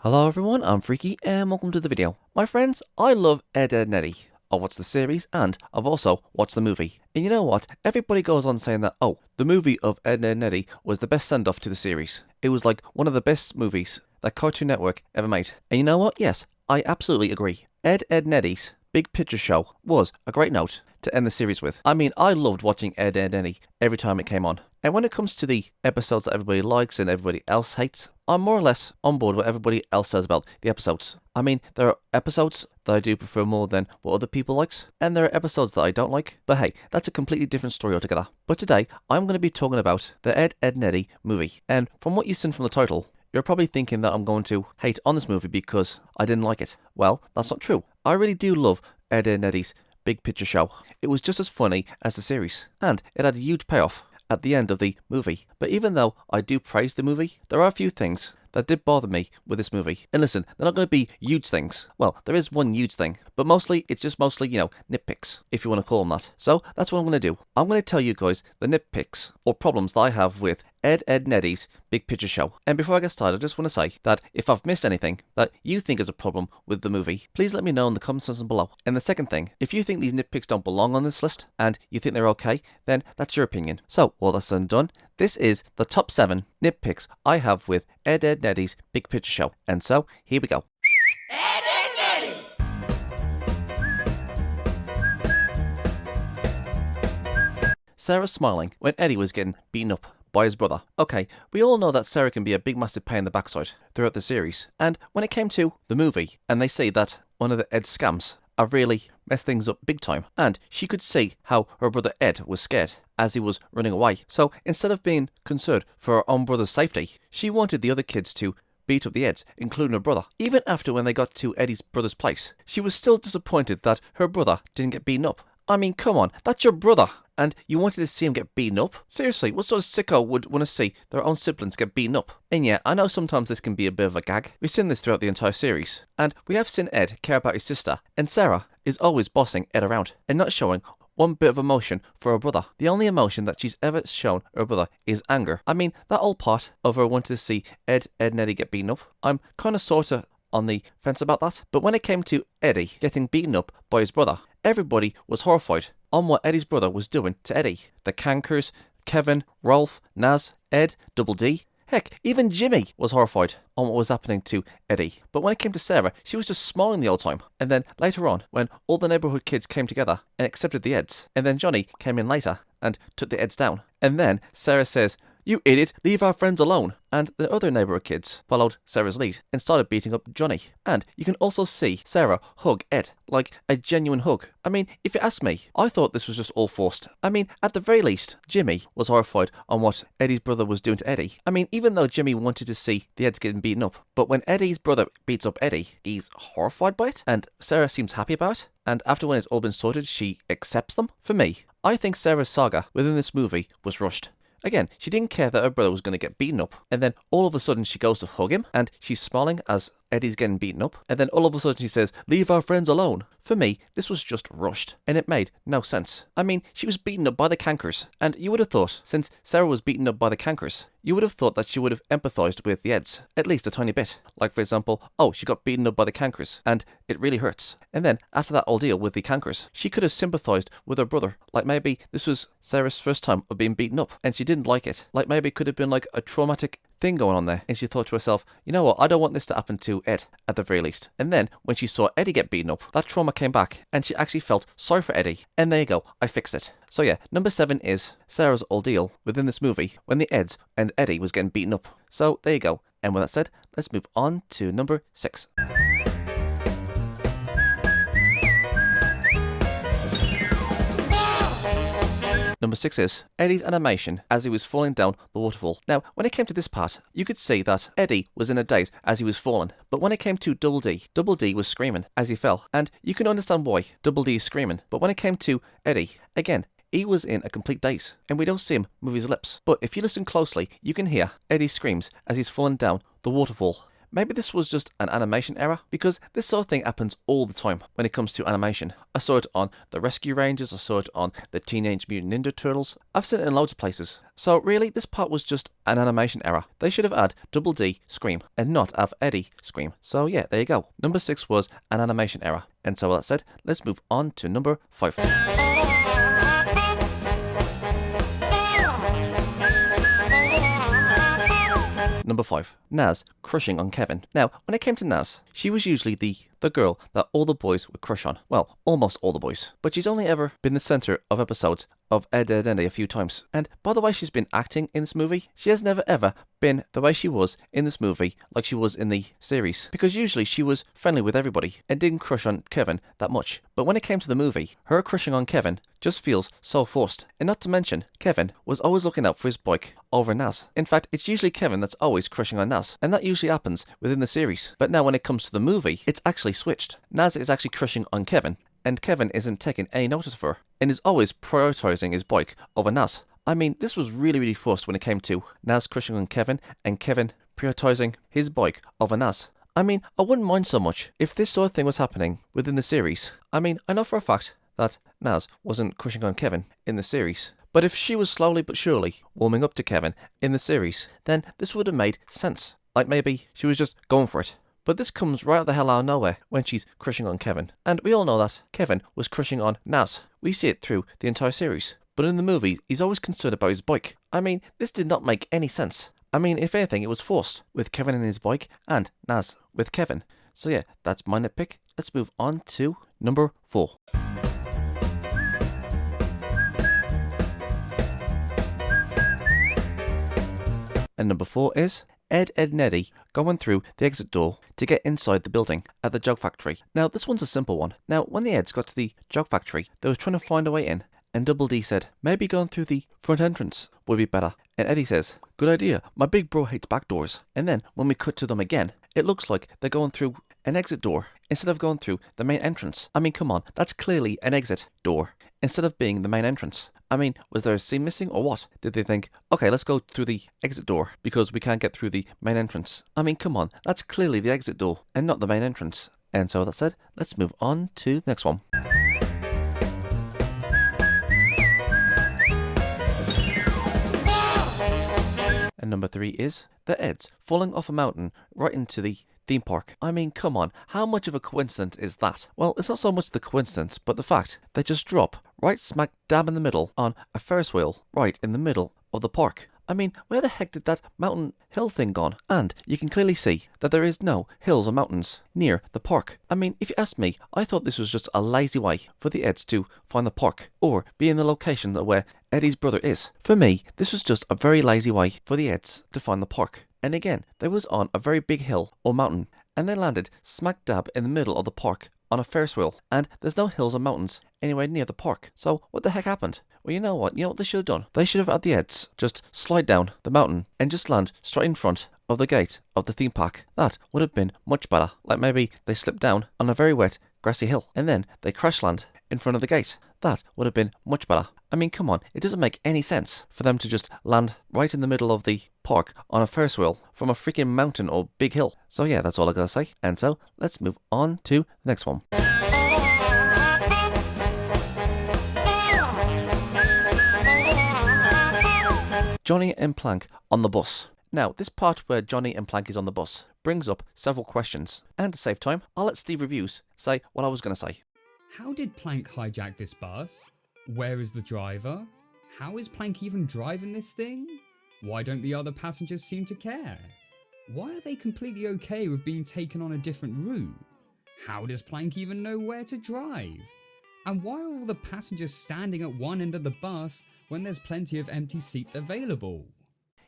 Hello everyone, I'm Freaky and welcome to the video. My friends, I love Ed, Edd n Eddy. I've watched the series and I've also watched the movie. And you know what? Everybody goes on saying that, oh, the movie of Ed, Edd n Eddy was the best send-off to the series. It was like one of the best movies that Cartoon Network ever made. And you know what? Yes, I absolutely agree. Ed, Edd n Eddy's Big Picture Show was a great note to end the series with. I mean, I loved watching Ed, Edd n Eddy every time it came on. And when it comes to the episodes that everybody likes and everybody else hates, I'm more or less on board with what everybody else says about the episodes. I mean, there are episodes that I do prefer more than what other people likes, and there are episodes that I don't like, but hey, that's a completely different story altogether. But today, I'm going to be talking about the Ed, Edd n Eddy movie, and from what you've seen from the title, you're probably thinking that I'm going to hate on this movie because I didn't like it. Well, that's not true. I really do love Ed, Edd n Eddy's Big Picture Show. It was just as funny as the series, and it had a huge payoff at the end of the movie. But even though I do praise the movie, there are a few things that did bother me with this movie. And listen, they're not going to be huge things. Well, there is one huge thing, but it's just mostly, nitpicks, if you want to call them that. So that's what I'm going to do. I'm going to tell you guys the nitpicks or problems that I have with Ed, Edd n Eddy's Big Picture Show. And before I get started, I just want to say that if I've missed anything that you think is a problem with the movie, please let me know in the comment section below. And the second thing, if you think these nitpicks don't belong on this list and you think they're okay, then that's your opinion. So, all that's done and done, this is the top 7 nitpicks I have with Ed, Edd n Eddy's Big Picture Show. And so, here we go. Ed, Edd n Eddy! Sarah smiling when Eddie was getting beaten up by his brother. Okay, we all know that Sarah can be a big massive pain in the backside throughout the series, and when it came to the movie, and they say that one of the Ed scams have really messed things up big time, and she could see how her brother Ed was scared as he was running away. So instead of being concerned for her own brother's safety, she wanted the other kids to beat up the Eds, including her brother. Even after when they got to Eddie's brother's place, she was still disappointed that her brother didn't get beaten up. I mean, come on, that's your brother, and you wanted to see him get beaten up? Seriously, what sort of sicko would want to see their own siblings get beaten up? And yeah, I know sometimes this can be a bit of a gag. We've seen this throughout the entire series, and we have seen Ed care about his sister, and Sarah is always bossing Ed around, and not showing one bit of emotion for her brother. The only emotion that she's ever shown her brother is anger. I mean, that old part of her wanting to see Ed, Edd n Eddy get beaten up, I'm kind of sorta on the fence about that. But when it came to Eddie getting beaten up by his brother, everybody was horrified on what Eddie's brother was doing to Eddie. The Cankers, Kevin, Rolf, Naz, Ed, Double D. Heck, even Jimmy was horrified on what was happening to Eddie. But when it came to Sarah, she was just smiling the whole time. And then later on, when all the neighborhood kids came together and accepted the Eds, and then Johnny came in later and took the Eds down. And then Sarah says, "You idiot, leave our friends alone." And the other neighborhood kids followed Sarah's lead and started beating up Johnny. And you can also see Sarah hug Ed, like a genuine hug. I mean, if you ask me, I thought this was just all forced. I mean, at the very least, Jimmy was horrified on what Eddie's brother was doing to Eddie. I mean, even though Jimmy wanted to see the Eds getting beaten up, but when Eddie's brother beats up Eddie, he's horrified by it, and Sarah seems happy about it. And after when it's all been sorted, she accepts them. For me, I think Sarah's saga within this movie was rushed. Again, she didn't care that her brother was going to get beaten up, and then all of a sudden she goes to hug him, and she's smiling as Eddie's getting beaten up, and then all of a sudden she says, "Leave our friends alone." For me, this was just rushed, and it made no sense. I mean, she was beaten up by the Cankers, and you would have thought, since Sarah was beaten up by the Cankers, you would have thought that she would have empathized with the Eds, at least a tiny bit. Like, for example, oh, she got beaten up by the Cankers, and it really hurts. And then, after that ordeal with the Cankers, she could have sympathized with her brother. Like, maybe this was Sarah's first time of being beaten up, and she didn't like it. Like, maybe it could have been like a traumatic thing going on there, and she thought to herself, you know what, I don't want this to happen to Ed, at the very least. And then, when she saw Eddie get beaten up, that trauma came back, and she actually felt sorry for Eddie. And there you go, I fixed it. So yeah, number 7 is Sarah's ordeal within this movie when the Eds and Eddie was getting beaten up. So there you go. And with that said, let's move on to number 6. Number 6 is Eddie's animation as he was falling down the waterfall. Now, when it came to this part, you could see that Eddie was in a daze as he was falling. But when it came to Double D was screaming as he fell. And you can understand why Double D is screaming. But when it came to Eddie, again, he was in a complete daze, and we don't see him move his lips. But if you listen closely, you can hear Eddie's screams as he's falling down the waterfall. maybe this was just an animation error, because this sort of thing happens all the time when it comes to animation. I saw it on the Rescue Rangers, I saw it on the Teenage Mutant Ninja Turtles, I've seen it in loads of places. So really, this part was just an animation error. They should have had Double D scream and not have Eddie scream. So yeah, there you go. Number 6 was an animation error. And so with that said, let's move on to number 5. Number 5, Naz crushing on Kevin. Now, when it came to Naz, she was usually the girl that all the boys would crush on. Well, almost all the boys. But she's only ever been the centre of episodes of Eddy a few times. And by the way she's been acting in this movie, she has never ever been the way she was in this movie like she was in the series. Because usually she was friendly with everybody and didn't crush on Kevin that much. But when it came to the movie, her crushing on Kevin just feels so forced. And not to mention, Kevin was always looking out for his bike over Naz. In fact, it's usually Kevin that's always crushing on Naz. And that usually happens within the series. But now when it comes to the movie, it's actually switched. Naz is actually crushing on Kevin, and Kevin isn't taking any notice of her, and is always prioritising his bike over Naz. I mean, this was really forced when it came to Naz crushing on Kevin, and Kevin prioritising his bike over Naz. I mean, I wouldn't mind so much if this sort of thing was happening within the series. I mean, I know for a fact that Naz wasn't crushing on Kevin in the series, but if she was slowly but surely warming up to Kevin in the series, then this would have made sense. Like maybe she was just going for it. But this comes right out the hell out of nowhere when she's crushing on Kevin. And we all know that Kevin was crushing on Naz. We see it through the entire series. But in the movie, he's always concerned about his bike. I mean, this did not make any sense. I mean, if anything, it was forced, with Kevin and his bike, and Naz with Kevin. So yeah, that's my nitpick. Let's move on to number 4. And number 4 is Ed and Eddy going through the exit door to get inside the building at the jug factory. Now, this one's a simple one. Now, when the Eds got to the jug factory, they was trying to find a way in, and Double D said, maybe going through the front entrance would be better. And Eddy says, good idea, my big bro hates back doors. And then, when we cut to them again, it looks like they're going through an exit door instead of going through the main entrance. I mean, come on, that's clearly an exit door instead of being the main entrance. I mean, was there a scene missing or what? Did they think, okay, let's go through the exit door because we can't get through the main entrance? I mean, come on, that's clearly the exit door and not the main entrance. And so that said, let's move on to the next one. And number 3 is the Eds falling off a mountain right into the theme park. I mean, come on, how much of a coincidence is that? Well, it's not so much the coincidence, but the fact they just drop right smack dab in the middle on a Ferris wheel right in the middle of the park. I mean, where the heck did that mountain hill thing gone? And you can clearly see that there is no hills or mountains near the park. I mean, if you ask me, I thought this was just a lazy way for the Eds to find the park or be in the location where Eddie's brother is. For me, this was just a very lazy way for the Eds to find the park. And again, they was on a very big hill or mountain, and they landed smack dab in the middle of the park on a Ferris wheel, and there's no hills or mountains anywhere near the park. So what the heck happened? Well, you know what they should have done? They should have had the Eds just slide down the mountain and just land straight in front of the gate of the theme park. That would have been much better. Like maybe they slipped down on a very wet grassy hill and then they crash land in front of the gate. That would have been much better. I mean, come on, it doesn't make any sense for them to just land right in the middle of the park on a Ferris wheel from a freaking mountain or big hill. So yeah, that's all I gotta say. And so, let's move on to the next one. Johnny and Plank on the bus. Now, this part where Johnny and Plank is on the bus brings up several questions. And to save time, I'll let Steve Reviews say what I was gonna say. How did Plank hijack this bus? Where is the driver? How is Plank even driving this thing? Why don't the other passengers seem to care? Why are they completely okay with being taken on a different route? How does Plank even know where to drive? And why are all the passengers standing at one end of the bus when there's plenty of empty seats available?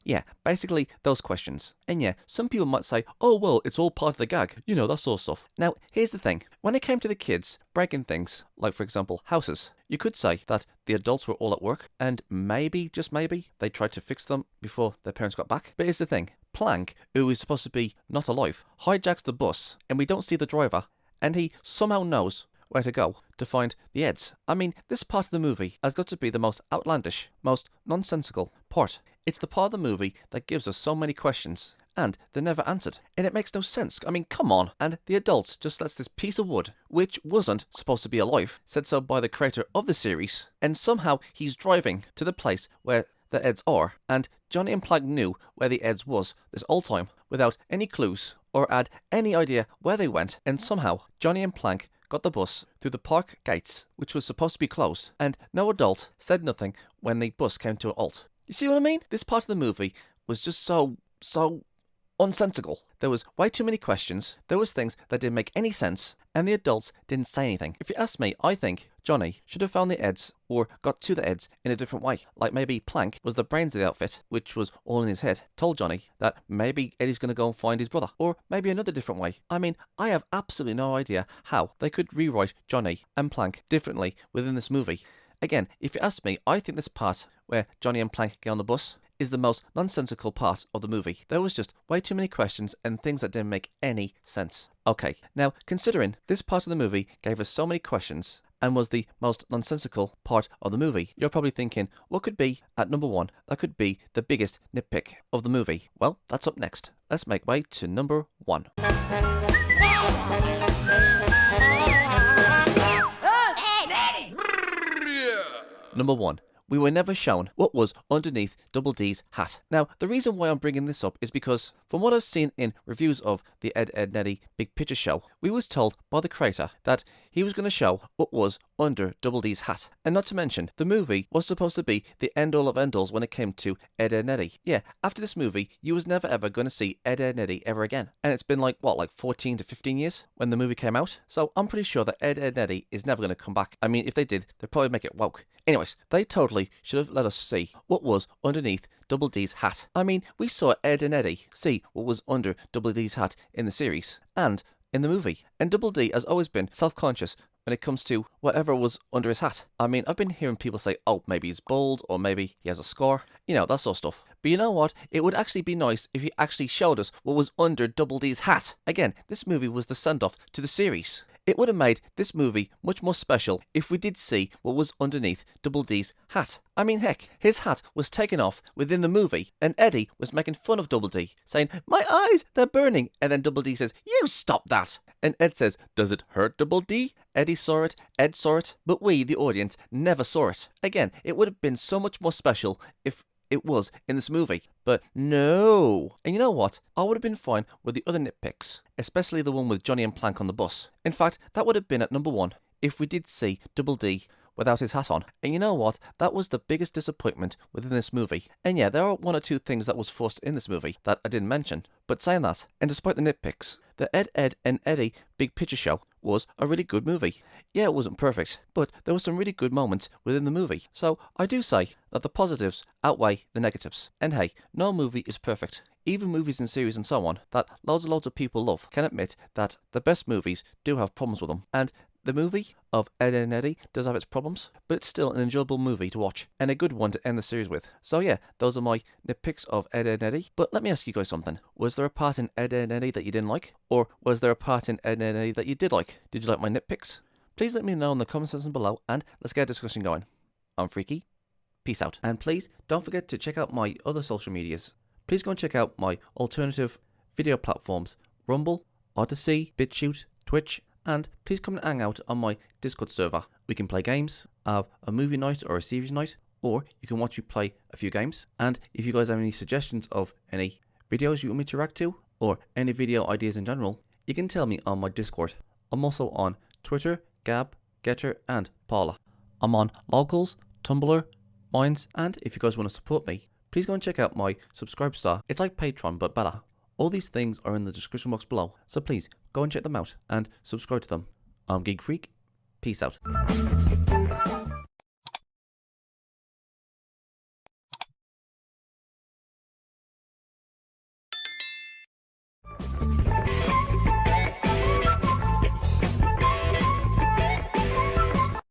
Yeah, basically those questions. And yeah, some people might say, oh well, it's all part of the gag, that sort of stuff. Now, here's the thing. When it came to the kids breaking things, like for example, houses, you could say that the adults were all at work, and maybe, just maybe, they tried to fix them before their parents got back. But here's the thing. Plank, who is supposed to be not alive, hijacks the bus, and we don't see the driver, and he somehow knows where to go to find the Eds. I mean, this part of the movie has got to be the most outlandish, most nonsensical part. It's the part of the movie that gives us so many questions, and they're never answered. And it makes no sense. I mean, come on. And the adults just lets this piece of wood, which wasn't supposed to be alive, said so by the creator of the series, and somehow he's driving to the place where the Eds are, and Johnny and Plank knew where the Eds was this whole time, without any clues, or had any idea where they went, and somehow Johnny and Plank got the bus through the park gates, which was supposed to be closed, and no adult said nothing when the bus came to a halt. You see what I mean? This part of the movie was just so unsensical. There was way too many questions, there was things that didn't make any sense, and the adults didn't say anything. If you ask me, I think Johnny should have found the Eds or got to the Eds in a different way. Like maybe Plank was the brains of the outfit, which was all in his head, told Johnny that maybe Eddie's going to go and find his brother, or maybe another different way. I mean, I have absolutely no idea how they could rewrite Johnny and Plank differently within this movie. Again, if you ask me, I think this part where Johnny and Plank get on the bus is the most nonsensical part of the movie. There was just way too many questions and things that didn't make any sense. Okay, now considering this part of the movie gave us so many questions and was the most nonsensical part of the movie, you're probably thinking, what could be at number 1 that could be the biggest nitpick of the movie? Well, that's up next. Let's make way to number 1. Number 1. We were never shown what was underneath Double D's hat. Now, the reason why I'm bringing this up is because, from what I've seen in reviews of the Ed, Edd n Eddy Big Picture Show, we was told by the creator that he was going to show what was under Double D's hat. And not to mention, the movie was supposed to be the end-all of end-alls when it came to Ed, Edd n Eddy. Yeah, after this movie, you was never ever going to see Ed, Edd n Eddy ever again. And it's been like 14 to 15 years when the movie came out? So I'm pretty sure that Ed, Edd n Eddy is never going to come back. I mean, if they did, they'd probably make it woke. Anyways, they totally should have let us see what was underneath Double D's hat. I mean, we saw Ed and Eddy see what was under Double D's hat in the series and in the movie. And Double D has always been self-conscious when it comes to whatever was under his hat. I mean, I've been hearing people say, oh, maybe he's bald, or maybe he has a scar, you know, that sort of stuff. But you know what? It would actually be nice if he actually showed us what was under Double D's hat. Again, this movie was the send-off to the series. It would have made this movie much more special if we did see what was underneath Double D's hat. I mean, heck, his hat was taken off within the movie, and Eddie was making fun of Double D, saying, my eyes, they're burning, and then Double D says, you stop that! And Ed says, does it hurt, Double D? Eddie saw it, Ed saw it, but we, the audience, never saw it. Again, it would have been so much more special if it was in this movie. But no. And you know what? I would have been fine with the other nitpicks, especially the one with Johnny and Plank on the bus. In fact, that would have been at number 1 if we did see Double D without his hat on. And you know what? That was the biggest disappointment within this movie. And yeah, there are 1 or 2 things that was forced in this movie that I didn't mention. But saying that, and despite the nitpicks, the Ed, Edd n Eddy Big Picture Show was a really good movie. Yeah, it wasn't perfect, but there were some really good moments within the movie. So I do say that the positives outweigh the negatives. And hey, no movie is perfect. Even movies and series and so on that loads and loads of people love can admit that the best movies do have problems with them. And the movie of Ed, Edd n Eddy does have its problems, but it's still an enjoyable movie to watch, and a good one to end the series with. So yeah, those are my nitpicks of Ed, Edd n Eddy. But let me ask you guys something. Was there a part in Ed, Edd n Eddy that you didn't like? Or was there a part in Ed, Edd n Eddy that you did like? Did you like my nitpicks? Please let me know in the comment section below, and let's get a discussion going. I'm Freaky. Peace out. And please don't forget to check out my other social medias. Please go and check out my alternative video platforms, Rumble, Odyssey, BitChute, Twitch, and please come and hang out on my Discord server. We can play games, have a movie night or a series night, or you can watch me play a few games. And if you guys have any suggestions of any videos you want me to react to, or any video ideas in general, you can tell me on my Discord. I'm also on Twitter, Gab, Getter, and Parler. I'm on Locals, Tumblr, Minds, and if you guys want to support me, please go and check out my Subscribe Star. It's like Patreon, but better. All these things are in the description box below, so please go and check them out and subscribe to them. I'm Geek Freak. Peace out.